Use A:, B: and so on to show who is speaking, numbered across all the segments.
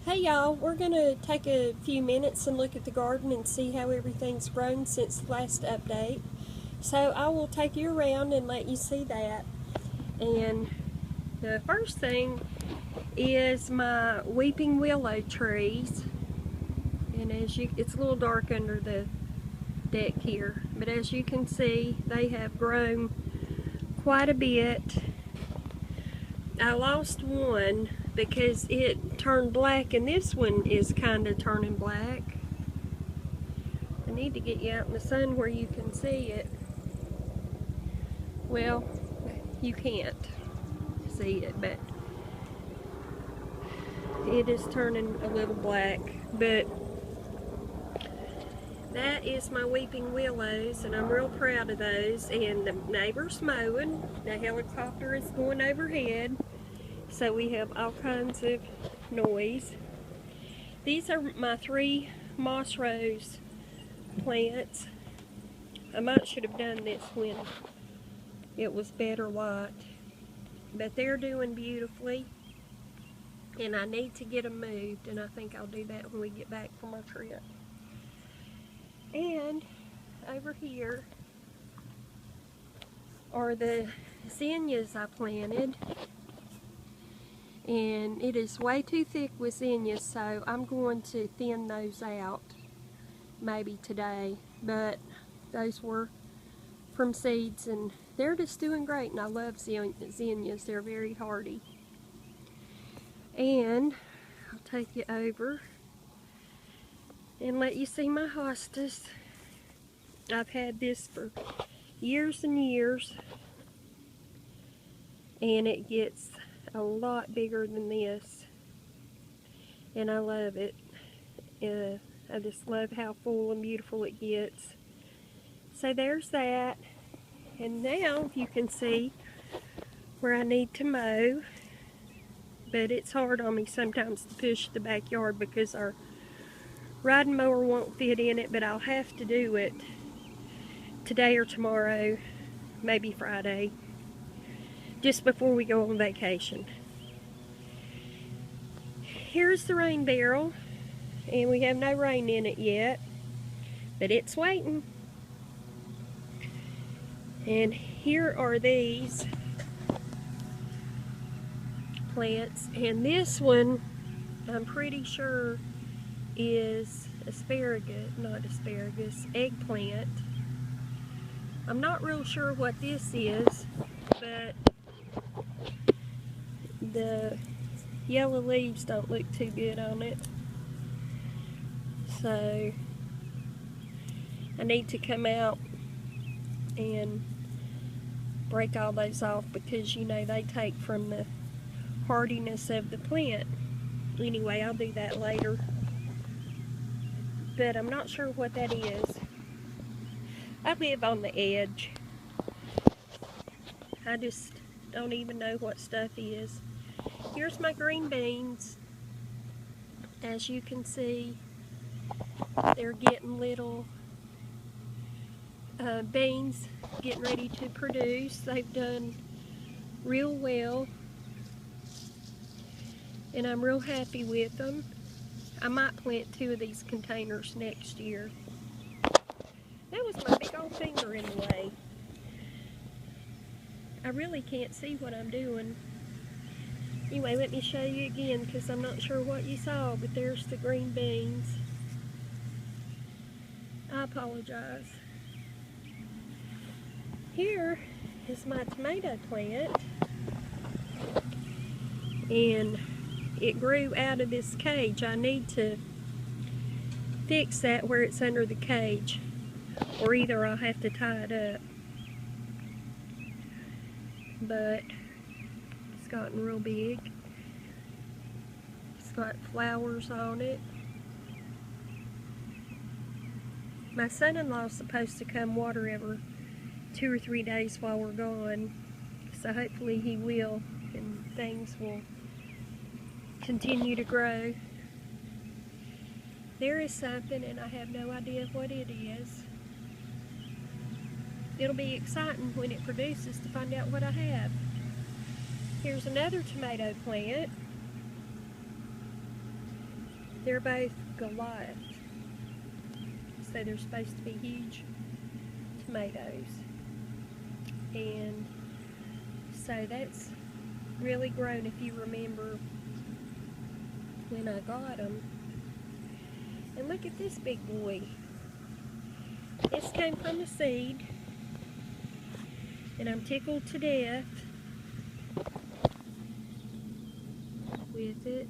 A: Hey y'all, we're going to take a few minutes and look at the garden and see how everything's grown since the last update. So I will take you around and let you see that. And the first thing is my weeping willow trees. And it's a little dark under the deck here, but as you can see, they have grown quite a bit. I lost one because it turned black, and this one is kind of turning black. I need to get you out in the sun where you can see it. Well, you can't see it, but it is turning a little black. But that is my weeping willows, and I'm real proud of those. And the neighbor's mowing. The helicopter is going overhead, so we have all kinds of noise. These are my 3 moss rose plants. I might should have done this when it was better white, but they're doing beautifully, and I need to get them moved, and I think I'll do that when we get back from our trip. And over here are the zinnias I planted, and it is way too thick with zinnias, so I'm going to thin those out maybe today. But those were from seeds, and they're just doing great, and I love zinnias. They're very hardy. And I'll take you over and let you see my hostas. I've had this for years and years, and it gets a lot bigger than this, and I love it. I just love how full and beautiful it gets. So there's that, and now you can see where I need to mow, but it's hard on me sometimes to push the backyard because our riding mower won't fit in it, but I'll have to do it today or tomorrow, maybe Friday, just before we go on vacation. Here's the rain barrel, and we have no rain in it yet, but it's waiting. And here are these plants, and this one I'm pretty sure is eggplant. I'm not real sure what this is, but the yellow leaves don't look too good on it. So I need to come out and break all those off because, you know, they take from the hardiness of the plant. Anyway, I'll do that later. But I'm not sure what that is. I live on the edge. I just don't even know what stuff is. Here's my green beans. As you can see, they're getting little beans, getting ready to produce. They've done real well, and I'm real happy with them. I might plant 2 of these containers next year. That was my big old finger in the way. I really can't see what I'm doing. Anyway, let me show you again because I'm not sure what you saw, but there's the green beans. I apologize. Here is my tomato plant, and it grew out of this cage. I need to fix that where it's under the cage, or either I'll have to tie it up. But it's gotten real big. It's got flowers on it. My son-in-law is supposed to come water every 2 or 3 days while we're gone, so hopefully he will, and things will continue to grow. There is something, and I have no idea what it is. It'll be exciting when it produces to find out what I have. Here's another tomato plant. They're both Goliath. So they're supposed to be huge tomatoes. And so that's really grown, if you remember when I got them. And look at this big boy. This came from a seed, and I'm tickled to death with it.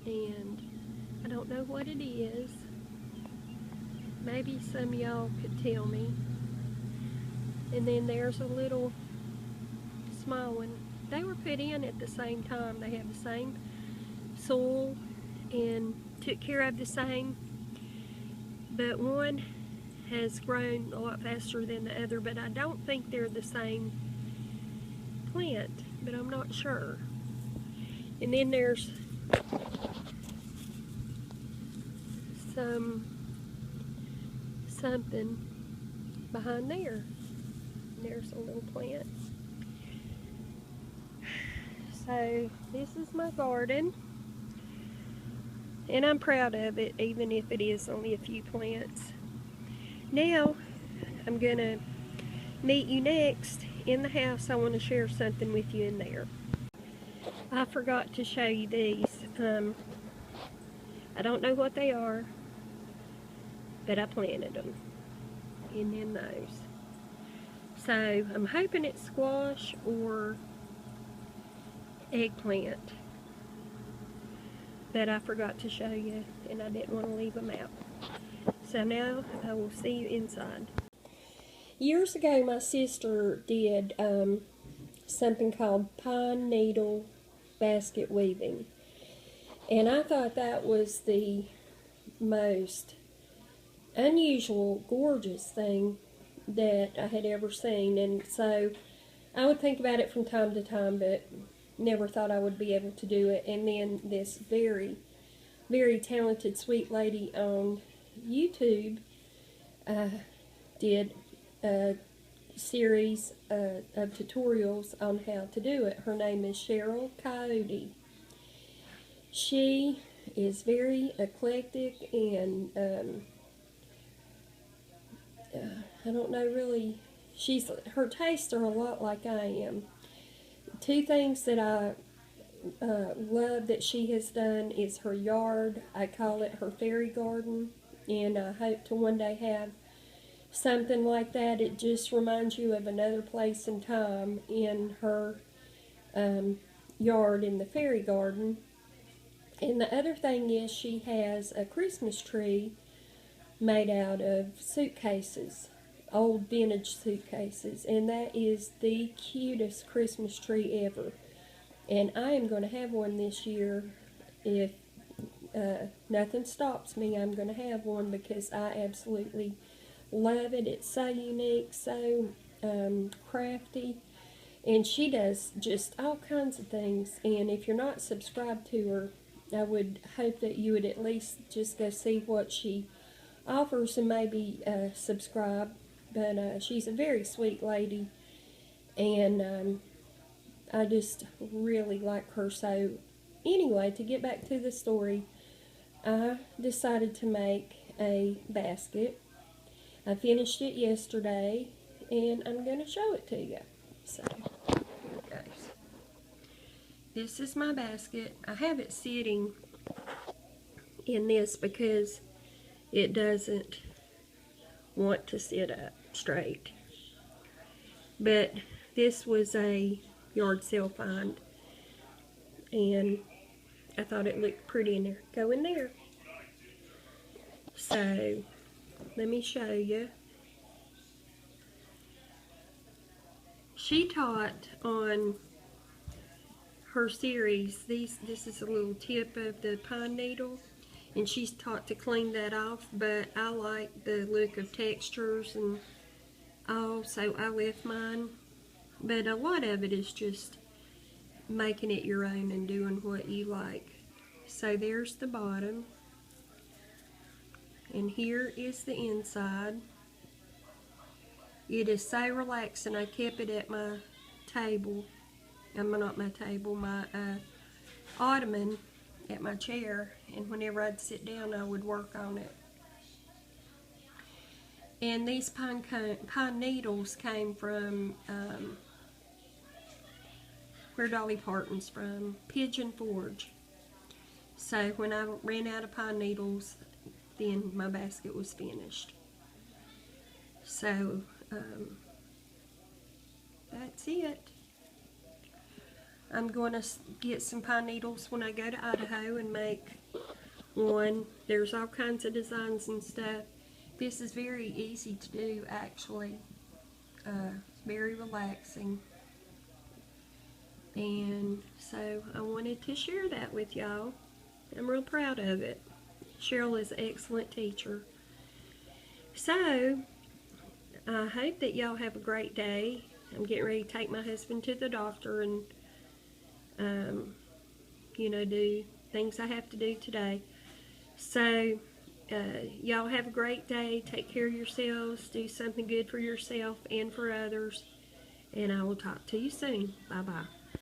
A: And I don't know what it is. Maybe some of y'all could tell me. And then there's a little small one. They were put in at the same time. They have the same soil and took care of the same. But one has grown a lot faster than the other, but I don't think they're the same plant, but I'm not sure. And then there's something behind there. There's a little plant. So this is my garden, and I'm proud of it, even if it is only a few plants. Now I'm gonna meet you next in the house. I want to share something with you in there. I forgot to show you these. I don't know what they are, but I planted them in those. So I'm hoping it's squash or eggplant, but I forgot to show you, and I didn't want to leave them out. So now I will see you inside. Years ago, my sister did something called pine needle basket weaving, and I thought that was the most unusual, gorgeous thing that I had ever seen. And so I would think about it from time to time, but never thought I would be able to do it. And then this very, very talented sweet lady on YouTube did a series of tutorials on how to do it. Her name is Cheryl Coyote. She is very eclectic, and I don't know really, her tastes are a lot like I am. Two things that I love that she has done is her yard. I call it her fairy garden, and I hope to one day have something like that. It just reminds you of another place and time in her yard in the fairy garden. And the other thing is she has a Christmas tree made out of suitcases, old vintage suitcases, and that is the cutest Christmas tree ever. And I am going to have one this year. If nothing stops me, I'm going to have one because I absolutely love it. It's so unique, so crafty, and she does just all kinds of things. And if you're not subscribed to her, I would hope that you would at least just go see what she offers and maybe subscribe. But she's a very sweet lady, and I just really like her. So anyway, to get back to the story, I decided to make a basket. I finished it yesterday, and I'm going to show it to you. So here it goes. This is my basket. I have it sitting in this because it doesn't want to sit up straight. But this was a yard sale find, and I thought it looked pretty in there. Go in there. So let me show you. She taught on her series, this is a little tip of the pine needle, and she's taught to clean that off, but I like the look of textures and all, so I left mine. But a lot of it is just making it your own and doing what you like. So there's the bottom, and here is the inside. It is so relaxing. I kept it at my table. Not my table, my ottoman at my chair, and whenever I'd sit down I would work on it. And these pine needles came from where Dolly Parton's from, Pigeon Forge. So when I ran out of pine needles, then my basket was finished. So that's it. I'm going to get some pine needles when I go to Idaho and make one. There's all kinds of designs and stuff. This is very easy to do, actually. Very relaxing. And so I wanted to share that with y'all. I'm real proud of it. Cheryl is an excellent teacher. So I hope that y'all have a great day. I'm getting ready to take my husband to the doctor and you know, do things I have to do today. So y'all have a great day. Take care of yourselves. Do something good for yourself and for others. And I will talk to you soon. Bye-bye.